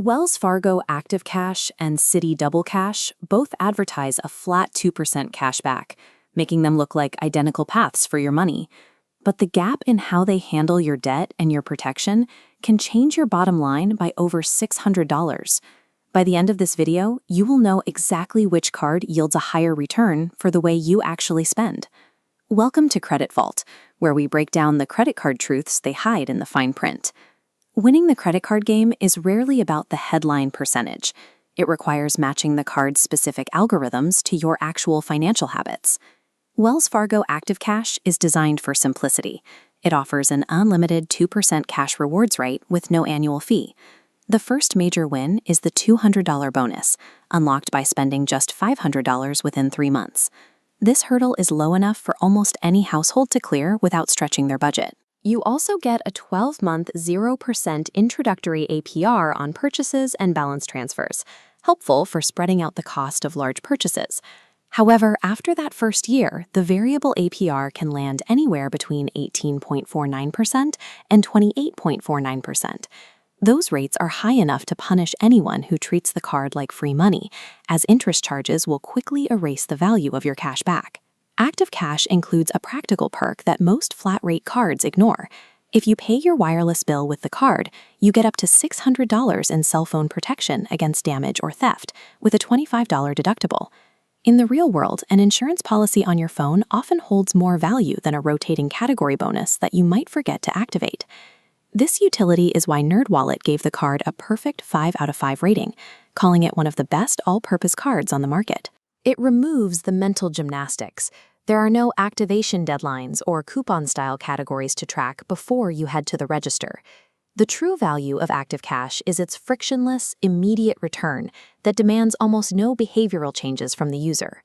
Wells Fargo Active Cash and Citi Double Cash both advertise a flat 2% cash back, making them look like identical paths for your money. But the gap in how they handle your debt and your protection can change your bottom line by over $600. By the end of this video, you will know exactly which card yields a higher return for the way you actually spend. Welcome to CreditVault, where we break down the credit card truths they hide in the fine print. Winning the credit card game is rarely about the headline percentage. It requires matching the card's specific algorithms to your actual financial habits. Wells Fargo Active Cash is designed for simplicity. It offers an unlimited 2% cash rewards rate with no annual fee. The first major win is the $200 bonus, unlocked by spending just $500 within 3 months. This hurdle is low enough for almost any household to clear without stretching their budget. You also get a 12-month 0% introductory APR on purchases and balance transfers, helpful for spreading out the cost of large purchases. However, after that first year, the variable APR can land anywhere between 18.49% and 28.49%. Those rates are high enough to punish anyone who treats the card like free money, as interest charges will quickly erase the value of your cash back. Active Cash includes a practical perk that most flat-rate cards ignore. If you pay your wireless bill with the card, you get up to $600 in cell phone protection against damage or theft, with a $25 deductible. In the real world, an insurance policy on your phone often holds more value than a rotating category bonus that you might forget to activate. This utility is why NerdWallet gave the card a perfect 5 out of 5 rating, calling it one of the best all-purpose cards on the market. It removes the mental gymnastics. There are no activation deadlines or coupon-style categories to track before you head to the register. The true value of Active Cash is its frictionless, immediate return that demands almost no behavioral changes from the user.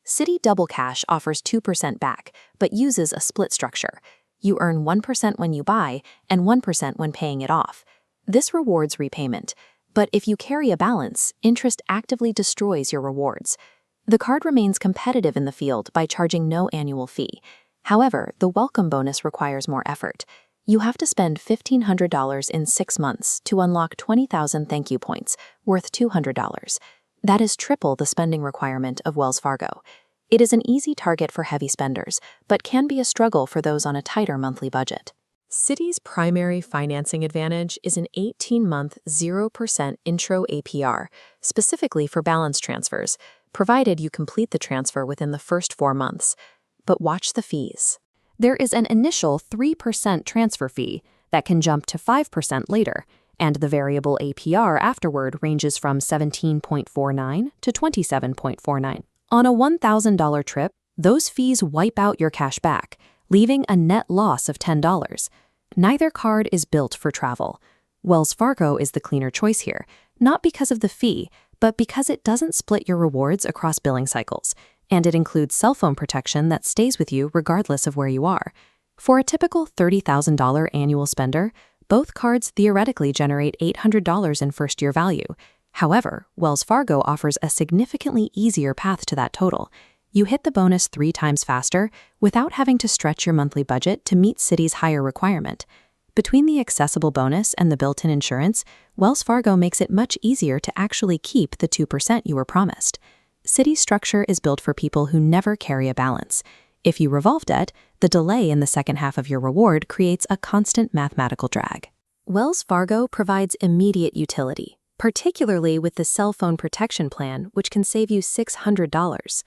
Citi Double Cash offers 2% back, but uses a split structure. You earn 1% when you buy and 1% when paying it off. This rewards repayment, but if you carry a balance, interest actively destroys your rewards. The card remains competitive in the field by charging no annual fee. However, the welcome bonus requires more effort. You have to spend $1,500 in 6 months to unlock 20,000 thank you points, worth $200. That is triple the spending requirement of Wells Fargo. It is an easy target for heavy spenders, but can be a struggle for those on a tighter monthly budget. Citi's primary financing advantage is an 18-month 0% intro APR, specifically for balance transfers, provided you complete the transfer within the first 4 months. But watch the fees. There is an initial 3% transfer fee that can jump to 5% later, and the variable APR afterward ranges from 17.49 to 27.49. On a $1,000 trip, those fees wipe out your cash back, leaving a net loss of $10. Neither card is built for travel. Wells Fargo is the cleaner choice here, not because of the fee, but because it doesn't split your rewards across billing cycles, and it includes cell phone protection that stays with you regardless of where you are. For a typical $30,000 annual spender, both cards theoretically generate $800 in first-year value. However, Wells Fargo offers a significantly easier path to that total. You hit the bonus 3 times faster without having to stretch your monthly budget to meet Citi's higher requirement. Between the accessible bonus and the built-in insurance, Wells Fargo makes it much easier to actually keep the 2% you were promised. Citi's structure is built for people who never carry a balance. If you revolve debt, the delay in the second half of your reward creates a constant mathematical drag. Wells Fargo provides immediate utility, particularly with the cell phone protection plan, which can save you $600.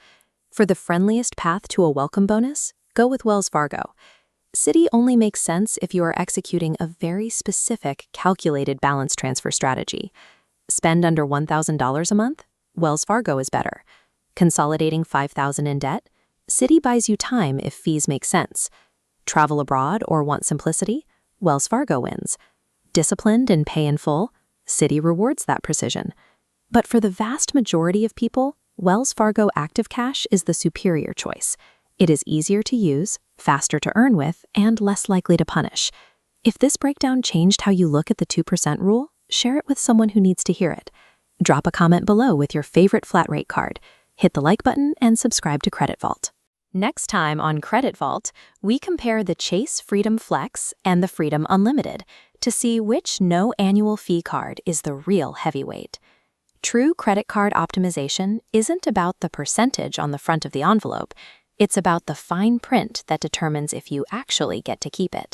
For the friendliest path to a welcome bonus, go with Wells Fargo. Citi only makes sense if you are executing a very specific, calculated balance transfer strategy. Spend under $1,000 a month? Wells Fargo is better. Consolidating $5,000 in debt? Citi buys you time if fees make sense. Travel abroad or want simplicity? Wells Fargo wins. Disciplined and pay in full? Citi rewards that precision. But for the vast majority of people, Wells Fargo Active Cash is the superior choice. It is easier to use, faster to earn with, and less likely to punish. If this breakdown changed how you look at the 2% rule, share it with someone who needs to hear it. Drop a comment below with your favorite flat rate card. Hit the like button and subscribe to CreditVault. Next time on CreditVault, we compare the Chase Freedom Flex and the Freedom Unlimited to see which no annual fee card is the real heavyweight. True credit card optimization isn't about the percentage on the front of the envelope, it's about the fine print that determines if you actually get to keep it.